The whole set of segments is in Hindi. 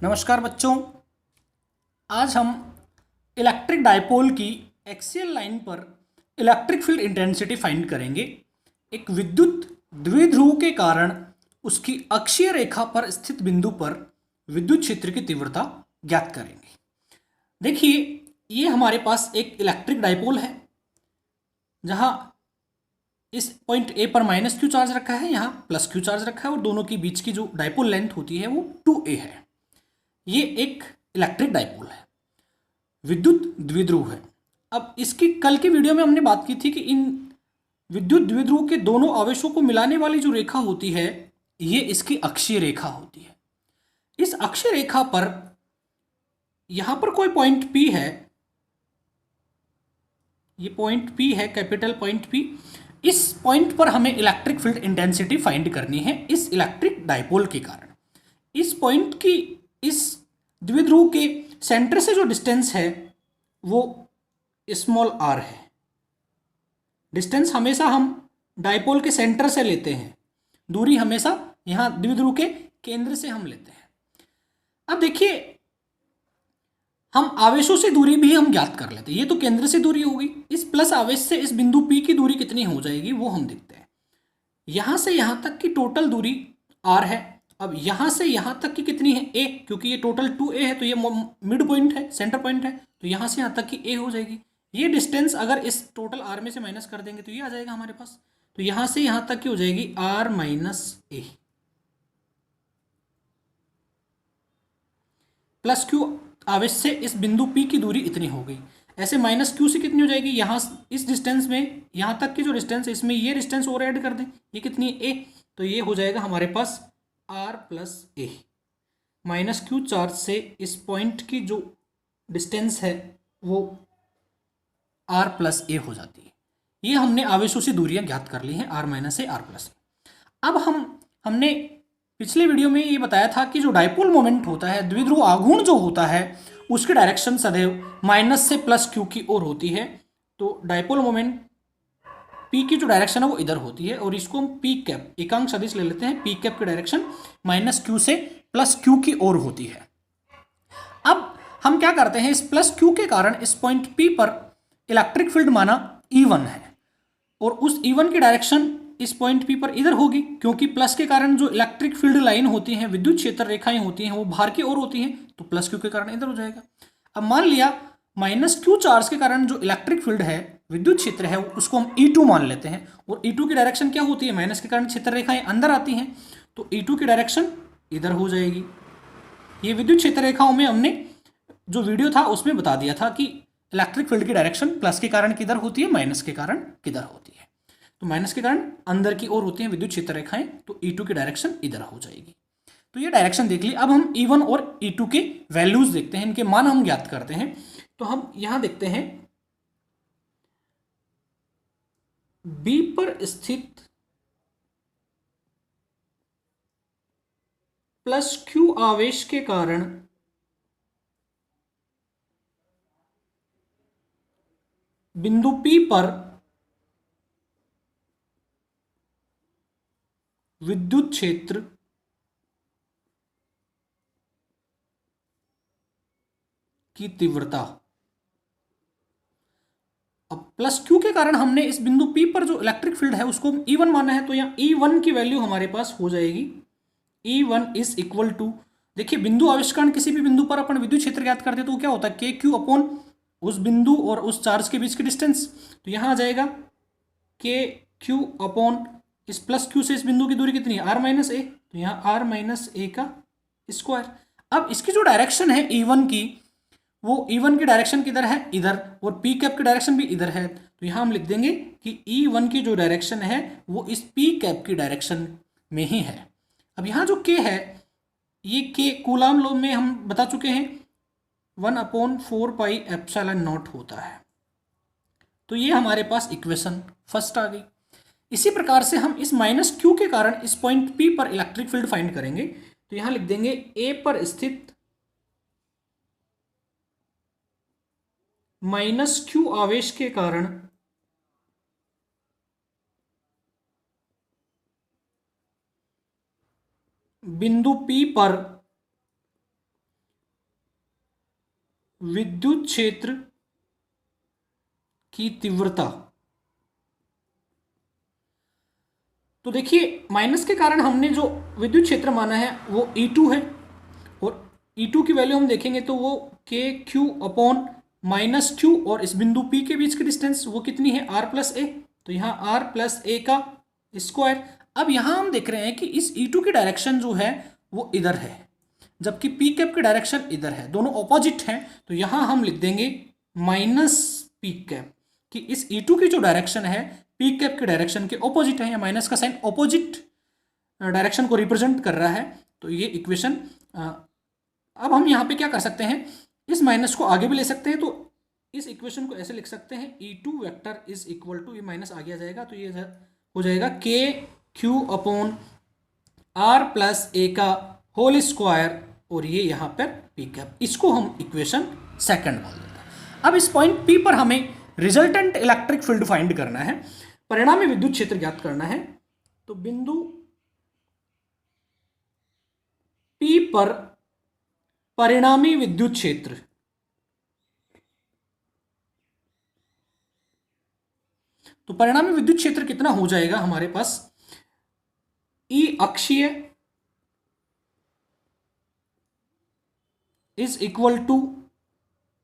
नमस्कार बच्चों। आज हम इलेक्ट्रिक डायपोल की एक्सियल लाइन पर इलेक्ट्रिक फील्ड इंटेंसिटी फाइंड करेंगे। एक विद्युत द्विध्रुव के कारण उसकी अक्षीय रेखा पर स्थित बिंदु पर विद्युत क्षेत्र की तीव्रता ज्ञात करेंगे। देखिए, ये हमारे पास एक इलेक्ट्रिक डायपोल है जहां इस पॉइंट ए पर माइनस क्यू चार्ज रखा है, यहाँ प्लस क्यू चार्ज रखा है और दोनों के बीच की जो डायपोल लेंथ होती है वो 2a है। ये एक इलेक्ट्रिक डायपोल है, विद्युत द्विध्रुव है। अब इसकी कल की वीडियो में हमने बात की थी कि इन विद्युत द्विध्रुव के दोनों आवेशों को मिलाने वाली जो रेखा होती है ये इसकी अक्षीय रेखा होती है। इस अक्षीय रेखा पर यहां पर कोई पॉइंट P है, ये पॉइंट P है, कैपिटल पॉइंट P। इस पॉइंट पर हमें इलेक्ट्रिक फील्ड इंटेंसिटी फाइंड करनी है इस इलेक्ट्रिक डायपोल के कारण। इस पॉइंट की इस द्विध्रुव के सेंटर से जो डिस्टेंस है वो स्मॉल r है। डिस्टेंस हमेशा हम डायपोल के सेंटर से लेते हैं, दूरी हमेशा यहां द्विध्रुव के केंद्र से हम लेते हैं। अब देखिए, हम आवेशों से दूरी भी हम ज्ञात कर लेते हैं। ये तो केंद्र से दूरी होगी, इस प्लस आवेश से इस बिंदु P की दूरी कितनी हो जाएगी वो हम देखते हैं। यहां से यहां तक की टोटल दूरी r है। अब यहां से यहां तक की कितनी है a, क्योंकि ये टोटल 2a है तो ये मिड पॉइंट है, सेंटर पॉइंट है, तो यहां से यहां तक की a हो जाएगी। ये डिस्टेंस अगर इस टोटल r में से माइनस कर देंगे तो ये आ जाएगा हमारे पास। तो यहां से यहां तक की हो जाएगी r minus a plus Q. आवेश से इस बिंदु P की दूरी इतनी हो गई। ऐसे माइनस क्यू से कितनी हो जाएगी, यहाँ इस डिस्टेंस में यहाँ तक की जो डिस्टेंस है इसमें ये डिस्टेंस और ऐड कर दें, ये कितनी है a, तो ये हो जाएगा हमारे पास r प्लस ए। माइनस क्यू चार्ज से इस पॉइंट की जो डिस्टेंस है वो r प्लस ए हो जाती है। ये हमने आवेशों से दूरियां ज्ञात कर ली हैं, r माइनस ए, r प्लस ए। अब हमने पिछले वीडियो में ये बताया था कि जो डायपोल मोमेंट होता है, द्विध्रुव आघूर्ण जो होता है, उसकी डायरेक्शन सदैव माइनस से प्लस क्यू की ओर होती है। तो डायपोल मोमेंट पी की जो डायरेक्शन है वो इधर होती है और इसको हम पी कैप एकांक सदिश ले लेते हैं। पी कैप की डायरेक्शन माइनस क्यू से प्लस क्यू की ओर होती है। अब हम क्या करते हैं, इस प्लस क्यू के कारण इस पॉइंट पी पर इलेक्ट्रिक फील्ड माना E1 है और उस E1 की डायरेक्शन इस पॉइंट P पर इधर होगी, क्योंकि प्लस के कारण जो इलेक्ट्रिक फील्ड लाइन होती हैं, विद्युत क्षेत्र रेखाएं होती हैं, वो बाहर की ओर होती हैं, तो प्लस क्यू के कारण इधर हो जाएगा। अब मान लिया माइनस क्यू चार्ज के कारण जो इलेक्ट्रिक फील्ड है, विद्युत क्षेत्र है, उसको हम E2 मान लेते हैं और E2 की डायरेक्शन क्या होती है, माइनस के कारण क्षेत्र रेखाएं अंदर आती हैं, तो E2 की डायरेक्शन इधर हो जाएगी। ये विद्युत क्षेत्र रेखाओं में हमने जो वीडियो था उसमें बता दिया था कि इलेक्ट्रिक फील्ड की डायरेक्शन प्लस के कारण किधर होती है, माइनस के कारण किधर होती है। तो माइनस के कारण अंदर की ओर होती है विद्युत क्षेत्र रेखाएं, तो E2 की डायरेक्शन इधर हो जाएगी। तो ये डायरेक्शन देख ली। अब हम E1 और E2 के वैल्यूज देखते हैं, इनके मान हम ज्ञात करते हैं। तो हम यहां देखते हैं B पर स्थित प्लस क्यू आवेश के कारण बिंदु P पर विद्युत क्षेत्र की तीव्रता। अब प्लस क्यू के कारण हमने इस बिंदु P पर जो इलेक्ट्रिक फील्ड है उसको E1 माना है, तो यहाँ E1 की वैल्यू हमारे पास हो जाएगी E1 इज इक्वल टू, देखिए बिंदु आविष्करण किसी भी बिंदु पर अपन विद्युत क्षेत्र ज्ञात करते तो क्या होता है, के क्यू अपॉन उस बिंदु और उस चार्ज के बीच की डिस्टेंस। तो यहाँ आ जाएगा के क्यू अपॉन इस प्लस क्यू से इस बिंदु की दूरी कितनी है, आर माइनस ए, तो यहाँ आर माइनस ए का स्क्वायर। अब इसकी जो डायरेक्शन है E1 की, वो E1 की डायरेक्शन किधर है, इधर, और पी कैप की डायरेक्शन भी इधर है, तो यहां हम लिख देंगे कि E1 की जो डायरेक्शन है वो इस पी कैप की डायरेक्शन में ही है। अब यहां जो के है, ये के कूलाम लॉ में हम बता चुके हैं 1/4πε0 होता है। तो ये हमारे पास इक्वेशन फर्स्ट आ गई। इसी प्रकार से हम इस माइनस क्यू के कारण इस पॉइंट P पर इलेक्ट्रिक फील्ड फाइंड करेंगे। तो यहां लिख देंगे ए पर स्थित माइनस क्यू आवेश के कारण बिंदु P पर विद्युत क्षेत्र की तीव्रता। तो देखिए माइनस के कारण हमने जो विद्युत क्षेत्र माना है वो E2 है, और E2 की वैल्यू हम देखेंगे तो वो KQ/-Q, और इस बिंदु P के बीच की डिस्टेंस वो कितनी है R+a, तो यहाँ R+a का स्क्वायर। अब यहाँ हम देख रहे हैं कि इस E2 की डायरेक्शन जो है वो इधर है, जबकि P कैप की डायरेक्शन इधर है, दोनों ऑपोजिट हैं, तो यहाँ हम लिख देंगे -P कैप, कि इस E2 की जो डायरेक्शन है P कैप के डायरेक्शन के ऑपोजिट है, या माइनस का साइन ऑपोजिट डायरेक्शन को रिप्रेजेंट कर रहा है। तो ये इक्वेशन, अब हम यहाँ पे क्या कर सकते हैं, इस माइनस को आगे भी ले सकते हैं, तो इस इक्वेशन को ऐसे लिख सकते हैं E2 vector is equal to, ये माइनस आगे आ जाएगा तो ये हो जाएगा KQ/R+a का होल स्क्वायर, और ये यहाँ पर P कैप, इसको हम इक्वेशन सेकंड बोल देते हैं। अब इस पॉइंट P पर हमें रिजल्टेंट इलेक्ट्रिक फील्ड फाइंड करना है, परिणामी विद्युत क्षेत्र ज्ञात करना है। तो बिंदु P पर परिणामी विद्युत क्षेत्र, तो परिणामी विद्युत क्षेत्र कितना हो जाएगा हमारे पास, E अक्षीय is equal to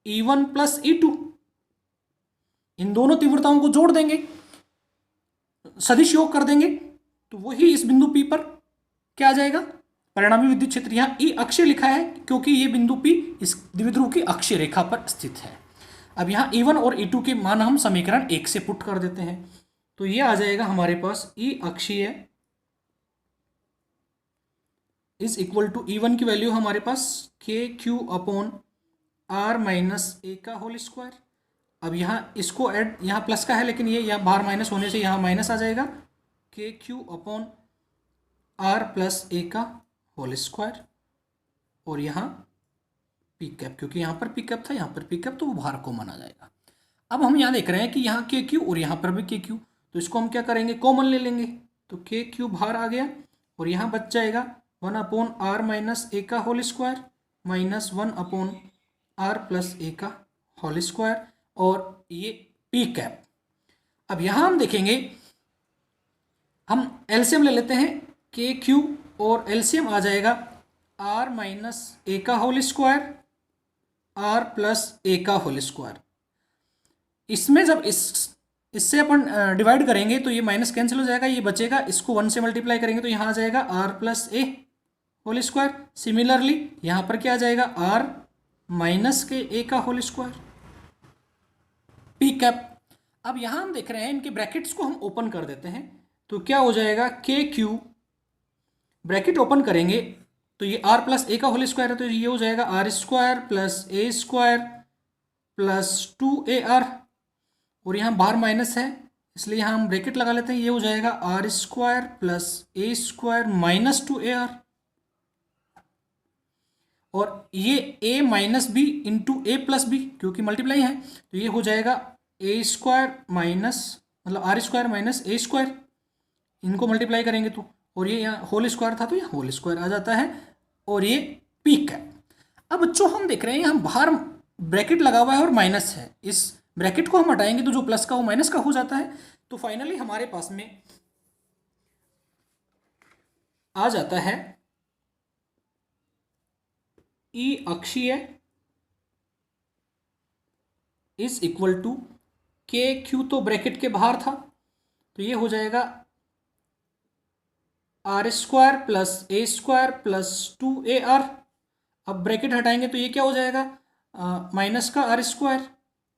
E1 + E2, इन दोनों तीव्रताओं को जोड़ देंगे, सदिश योग कर देंगे, तो वही इस बिंदु P पर क्या आ जाएगा, परिणामी विद्युत क्षेत्र। यहां E अक्षीय लिखा है क्योंकि ये बिंदु P इस द्विध्रुव की अक्षीय रेखा पर स्थित है। अब यहाँ E1 और E2 के मान हम समीकरण 1 से पुट कर देते हैं, तो ये आ जाएगा हमारे पास E अक्षीय इज इक्वल टू E1 की वैल्यू हमारे पास KQ/R-a का होल स्क्वायर। अब यहाँ इसको ऐड, यहाँ प्लस का है लेकिन ये यहाँ बाहर माइनस होने से यहाँ माइनस आ जाएगा, KQ/R+a का होल स्क्वायर, और यहाँ P कैप, क्योंकि यहाँ पर P कैप था, यहाँ पर P कैप, तो वो बाहर कॉमन आ जाएगा। अब हम यहाँ देख रहे हैं कि यहाँ KQ और यहाँ पर भी KQ, तो इसको हम क्या करेंगे, कॉमन ले लेंगे, तो KQ बाहर आ गया, और यहाँ बच जाएगा 1/R-a का होल स्क्वायर -1/R+a का होल स्क्वायर, और ये P कैप। अब यहाँ हम देखेंगे, हम एलसीएम ले लेते हैं, KQ और एलसीएम आ जाएगा R-a का होल स्क्वायर R+a का होल स्क्वायर। इसमें जब इससे अपन डिवाइड करेंगे तो ये माइनस कैंसिल हो जाएगा, ये बचेगा, इसको 1 से मल्टीप्लाई करेंगे तो यहाँ आ जाएगा R+a होल स्क्वायर। सिमिलरली यहाँ पर क्या आ जाएगा, R-a का होल स्क्वायर, P कैप। अब यहाँ हम देख रहे हैं इनके ब्रैकेट्स को हम ओपन कर देते हैं, तो क्या हो जाएगा, KQ ब्रैकेट ओपन करेंगे तो ये R+a का होल स्क्वायर है, तो ये हो जाएगा R² + a²+2ar, और यहाँ बाहर माइनस है इसलिए यहाँ हम ब्रैकेट लगा लेते हैं, ये हो जाएगा R² + a²-2ar, और ये a - b × a+b क्योंकि मल्टीप्लाई है, तो ये हो जाएगा a² मतलब R² - a², इनको मल्टीप्लाई करेंगे तो, और ये यहाँ होल स्क्वायर था तो ये होल स्क्वायर आ जाता है, और ये P कैप। अब बच्चों हम देख रहे हैं यहाँ बाहर ब्रैकेट लगा हुआ है और माइनस है, इस ब्रैकेट को हम हटाएंगे तो जो प्लस का वो माइनस का हो जाता है, तो फाइनली हमारे पास में आ जाता है E अक्षीय इज इक्वल टू KQ, तो ब्रैकेट के बाहर था तो ये हो जाएगा R² + a²+2ar। अब ब्रैकेट हटाएंगे तो ये क्या हो जाएगा, माइनस का R²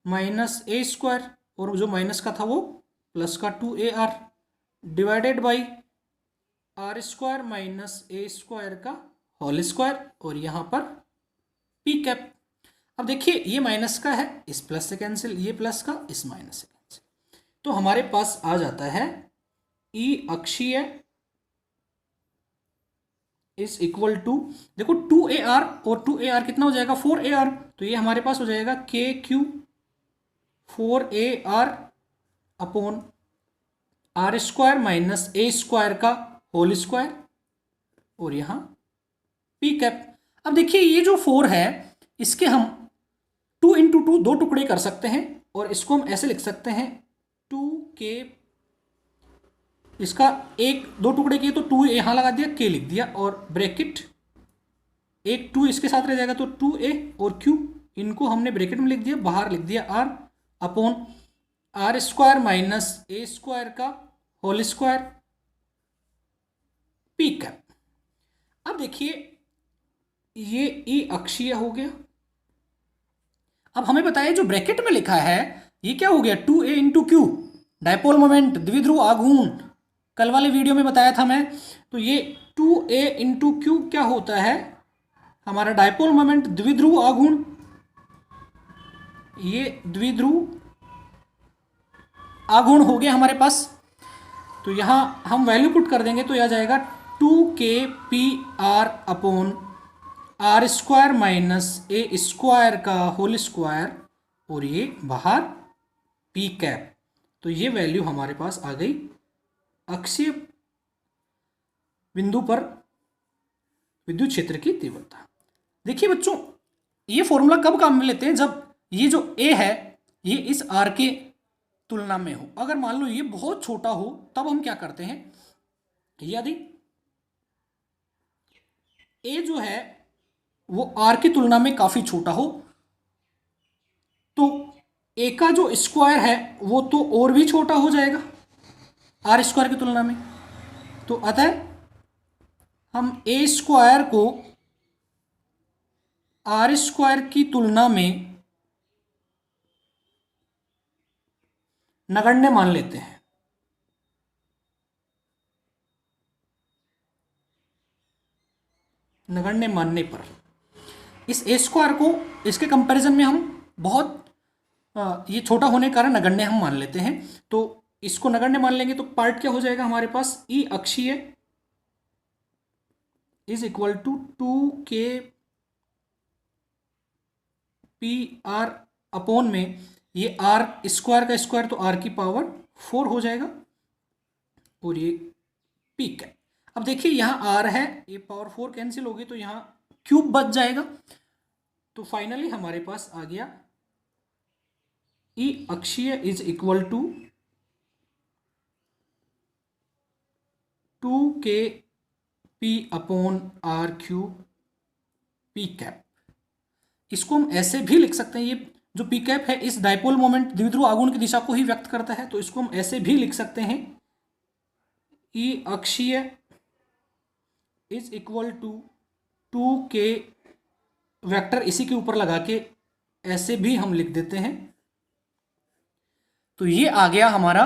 -a², और जो माइनस का था वो प्लस का 2ar divided by R² -a² का होल स्क्वायर, और यहाँ पर P कैप। अब देखिए ये माइनस का है, इस प्लस से कैंसिल, ये प्लस का इस माइनस से कैंसिल, तो हमारे पास आ जाता है E अक्षीय इज इक्वल टू, देखो 2ar और 2ar कितना हो जाएगा, 4ar, तो ये हमारे पास हो जाएगा KQ 4ar upon R² -a² का होल स्क्वायर, और यहाँ P कैप। अब देखिए ये जो 4 है इसके हम 2 इंटू 2 दो टुकड़े कर सकते हैं और इसको हम ऐसे लिख सकते हैं 2k, इसका एक दो टुकड़े किए तो 2 यहां लगा दिया, k लिख दिया और ब्रैकेट एक 2 इसके साथ रह जाएगा तो 2a और q, इनको हमने ब्रैकेट में लिख दिया, बाहर लिख दिया r upon R square minus A square का होल स्क्वायर पी कैप। अब देखिए ये ई अक्षीय हो गया। अब हमें बताया जो ब्रैकेट में लिखा है ये क्या हो गया, 2a into Q, dipole moment द्विध्रुव आघूर्ण, कल वाले वीडियो में बताया था मैं। तो ये 2a इंटू क्यू क्या होता है, हमारा डायपोल मोमेंट द्विध्रुव आघूर्ण, ये द्विध्रुव आघूर्ण हो गया हमारे पास। तो यहां हम वैल्यू पुट कर देंगे तो यह जाएगा 2k P R upon R square minus A square का होल स्क्वायर और ये बाहर पी कैप। तो ये वैल्यू हमारे पास आ गई अक्षीय बिंदु पर विद्युत क्षेत्र की तीव्रता। देखिए बच्चों ये फॉर्मूला कब काम में लेते हैं, जब ये जो ए है ये इस आर के तुलना में हो। अगर मान लो ये बहुत छोटा हो तब हम क्या करते हैं, यदि ए जो है वो आर की तुलना में काफी छोटा हो तो ए का जो स्क्वायर है वो तो और भी छोटा हो जाएगा आर स्क्वायर की तुलना में। तो अतः हम ए स्क्वायर को आर स्क्वायर की तुलना में नगण्य मान लेते हैं। नगण्य मानने पर इस ए स्क्वायर को इसके कंपैरिजन में हम बहुत ये छोटा होने के कारण नगण्य हम मान लेते हैं। तो इसको नगण्य मान लेंगे तो पार्ट क्या हो जाएगा हमारे पास, ई अक्षीय is equal to 2k P R upon में ये आर स्क्वायर का स्क्वायर तो आर की पावर 4 हो जाएगा और ये पी कैप। अब देखिए यहाँ आर है, ये पावर 4 कैंसिल होगी तो यहाँ क्यूब बच जाएगा। तो फाइनली हमारे पास आ गया ई अक्षीय is equal to 2k P upon R cube P cap. इसको हम ऐसे भी लिख सकते हैं, ये जो पी कैप है इस डायपोल मोमेंट द्विध्रुव आघूर्ण की दिशा को ही व्यक्त करता है। तो इसको हम ऐसे भी लिख सकते हैं, ई अक्षीय is equal to 2k vector इसी के ऊपर लगा के ऐसे भी हम लिख देते हैं। तो ये आ गया हमारा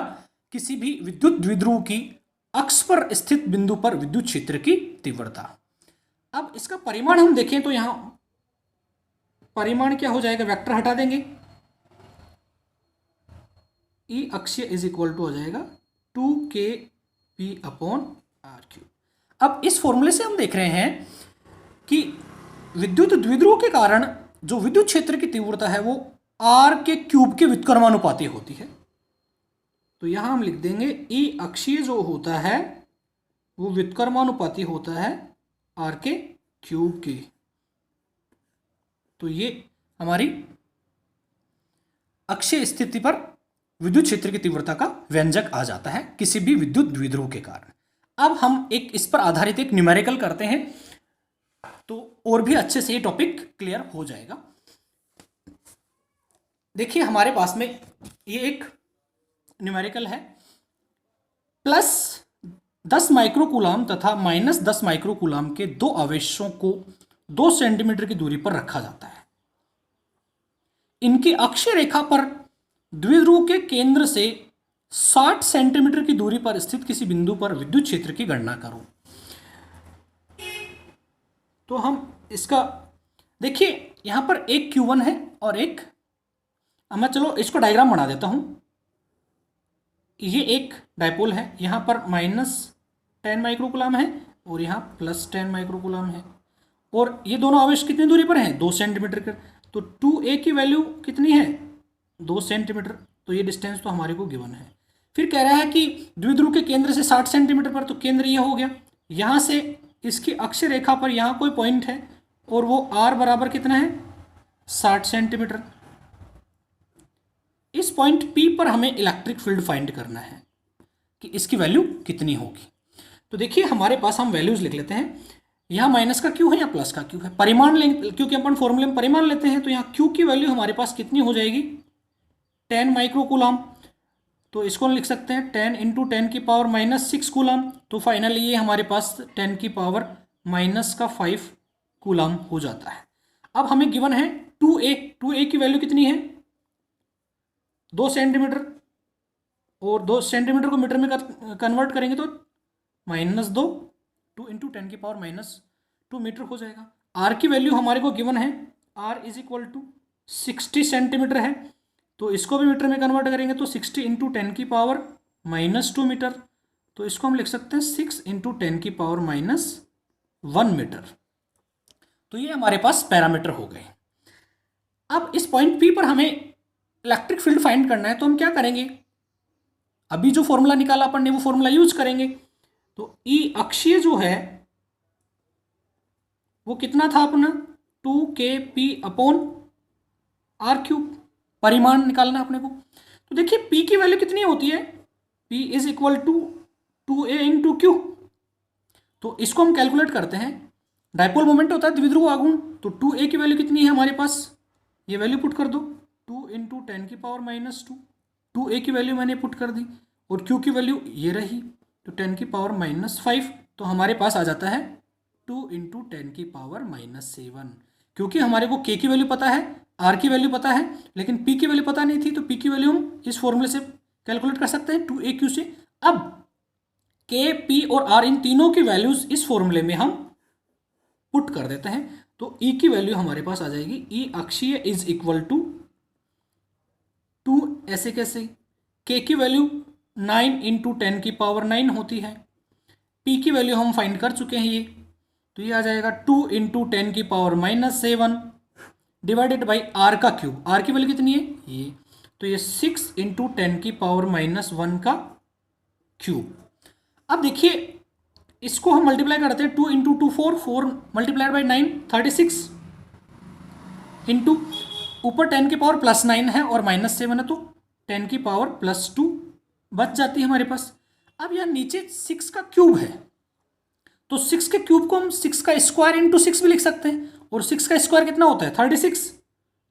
किसी भी विद्युत द्विध्रुव की अक्ष पर स्थित बिंदु पर विद्युत क्षेत्र की तीव्रता। अब इसका परिमाण हम देखें तो यहां परिमाण क्या हो जाएगा, वेक्टर हटा देंगे, ई अक्षीय इज इक्वल टू हो जाएगा 2k p upon R cube. अब इस फॉर्मूले से हम देख रहे हैं कि विद्युत द्विध्रुव के कारण जो विद्युत क्षेत्र की तीव्रता है वो आर के क्यूब के व्युत्क्रमानुपाती होती है। तो यहां हम लिख देंगे ई अक्षीय जो होता है वो व्युत्क्रमानुपाती होता है आर के क्यूब के। तो ये हमारी अक्षीय स्थिति पर विद्युत क्षेत्र की तीव्रता का व्यंजक आ जाता है किसी भी विद्युत द्विध्रुव के कारण। अब हम एक इस पर आधारित एक न्यूमेरिकल करते हैं तो और भी अच्छे से ये टॉपिक क्लियर हो जाएगा। देखिए हमारे पास में ये एक न्यूमेरिकल है, प्लस 10 माइक्रोकूलाम तथा माइनस 10 माइक्रोकूलाम के दो आवेशों को 2 सेंटीमीटर की दूरी पर रखा जाता है। इनकी अक्षीय रेखा पर द्विध्रुव के केंद्र से 60 सेंटीमीटर की दूरी पर स्थित किसी बिंदु पर विद्युत क्षेत्र की गणना करो। तो हम इसका देखिए यहां पर एक Q1 है और एक, मैं चलो इसको डायग्राम बना देता हूं। ये एक डायपोल है, यहां पर -10 माइक्रोकूलाम है और यहां +10 माइक्रोकूलाम है और ये दोनों आवेश कितनी दूरी पर हैं, 2 सेंटीमीटर के। तो 2a की वैल्यू कितनी है, 2 सेंटीमीटर। तो ये डिस्टेंस तो हमारे को गिवन है। फिर कह रहा है कि द्विध्रुव के केंद्र से 60 सेंटीमीटर पर, तो केंद्र ये हो गया। यहाँ से इसकी अक्षीय रेखा पर यहाँ कोई पॉइंट है और वो r बराबर कितना है, 60 सेंटीमीटर। इस पॉइंट P पर हमें इलेक्ट्रिक फील्ड फाइंड करना है कि इसकी वैल्यू कितनी होगी। तो देखिए हमारे पास हम वैल्यूज लिख लेते हैं, यहाँ माइनस का क्यू है या प्लस का क्यू है, परिमाण लेंगे क्योंकि अपन फॉर्मूले में परिमाण लेते हैं, तो यहाँ क्यू की वैल्यू हमारे पास कितनी हो जाएगी 10 माइक्रो कूलम। तो इसको हम लिख सकते हैं 10 इंटू 10 की पावर माइनस 6 कूलम। तो फाइनली ये हमारे पास 10 की पावर माइनस का 5 कूलम हो जाता है। अब हमें गिवन है 2a की वैल्यू कितनी है 2 सेंटीमीटर, और 2 सेंटीमीटर को मीटर में कन्वर्ट करेंगे तो -2 2 इंटू 10 की पावर -2 मीटर हो जाएगा। आर की वैल्यू हमारे को गिवन है, R is equal to 60 centimetre है, तो इसको भी मीटर में कन्वर्ट करेंगे तो 60 इंटू 10 की पावर -2 मीटर। तो इसको हम लिख सकते हैं 6 इंटू 10 की पावर -1 मीटर। तो ये हमारे पास पैरामीटर हो गए। अब इस पॉइंट P पर हमें इलेक्ट्रिक फील्ड फाइंड करना है, तो हम क्या करेंगे, अभी जो फॉर्मूला निकाला अपन ने वो फॉर्मूला यूज करेंगे। तो E अक्षीय जो है वो कितना था अपना 2kp अपॉन आर क्यूब, परिमाण निकालना अपने को। तो देखिए P की वैल्यू कितनी होती है, P is equal to 2a into Q. तो इसको हम कैलकुलेट करते हैं, डायपोल मोमेंट होता है द्विध्रुव आघूर्ण, तो 2a की वैल्यू कितनी है हमारे पास, ये वैल्यू पुट कर दो 2 इंटू 10 की पावर -2, 2a की वैल्यू मैंने पुट कर दी और q की वैल्यू ये रही, तो 10 की पावर -5, तो हमारे पास आ जाता है 2 इंटू 10 की पावर -7। क्योंकि हमारे को k की वैल्यू पता है, r की वैल्यू पता है, लेकिन p की वैल्यू पता नहीं थी, तो p की वैल्यू हम इस फॉर्मूले से कैलकुलेट कर सकते हैं 2aq से। अब k, p और r इन तीनों की वैल्यूज इस फॉर्मूले में हम पुट कर देते हैं, तो E की वैल्यू हमारे पास आ जाएगी, E अक्षीय इज इक्वल टू 2, ऐसे कैसे, K की वैल्यू 9 इंटू 10 की पावर 9 होती है, P की वैल्यू हम फाइंड कर चुके हैं ये, तो ये आ जाएगा 2 इंटू 10 की पावर -7 डिवाइडेड बाई R का क्यूब, R की वैल्यू कितनी है ये, तो ये 6 इंटू 10 की पावर -1 का क्यूब। अब देखिए इसको हम मल्टीप्लाई करते हैं, 2 इंटू 2 4 मल्टीप्लाइड बाई 9 36 इंटू ऊपर 10 की पावर +9 है और -7 है, तो 10 की पावर +2 बच जाती है हमारे पास। अब यहाँ नीचे 6 का क्यूब है, तो 6 के क्यूब को हम 6 का स्क्वायर इंटू 6 भी लिख सकते हैं, और 6 का स्क्वायर कितना होता है 36,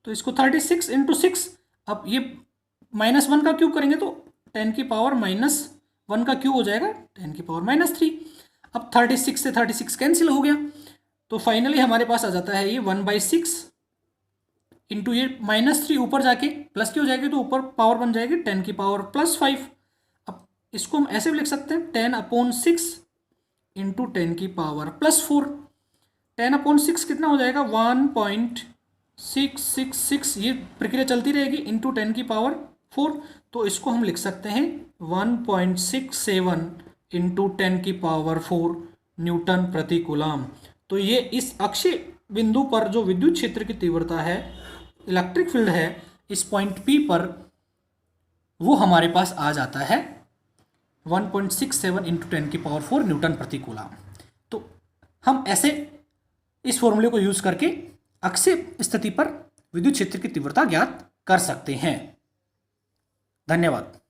तो इसको 36 इंटू 6, अब ये -1 का क्यूब करेंगे तो 10 की पावर -1 का क्यूब हो जाएगा 10 की पावर -3। अब 36 से 36 कैंसिल हो गया, तो फाइनली हमारे पास आ जाता है ये 1/6 इंटू ये -3 ऊपर जाके प्लस की हो जाएगी, तो ऊपर पावर बन जाएगी 10 की पावर +5। अब इसको हम ऐसे भी लिख सकते हैं 10/6 इंटू 10 की पावर +4। 10/6 कितना हो जाएगा 1.666, ये प्रक्रिया चलती रहेगी, इंटू 10 की पावर 4, तो इसको हम लिख सकते हैं 1.67 इंटू 10 की पावर 4 न्यूटन प्रति कूलम। तो ये इस अक्षीय बिंदु पर जो विद्युत क्षेत्र की तीव्रता है, इलेक्ट्रिक फील्ड है इस पॉइंट P पर, वो हमारे पास आ जाता है 1.67 इंटू 10 की पावर 4 न्यूटन प्रति कूलम। तो हम ऐसे इस फॉर्मूले को यूज करके अक्षीय स्थिति पर विद्युत क्षेत्र की तीव्रता ज्ञात कर सकते हैं। धन्यवाद।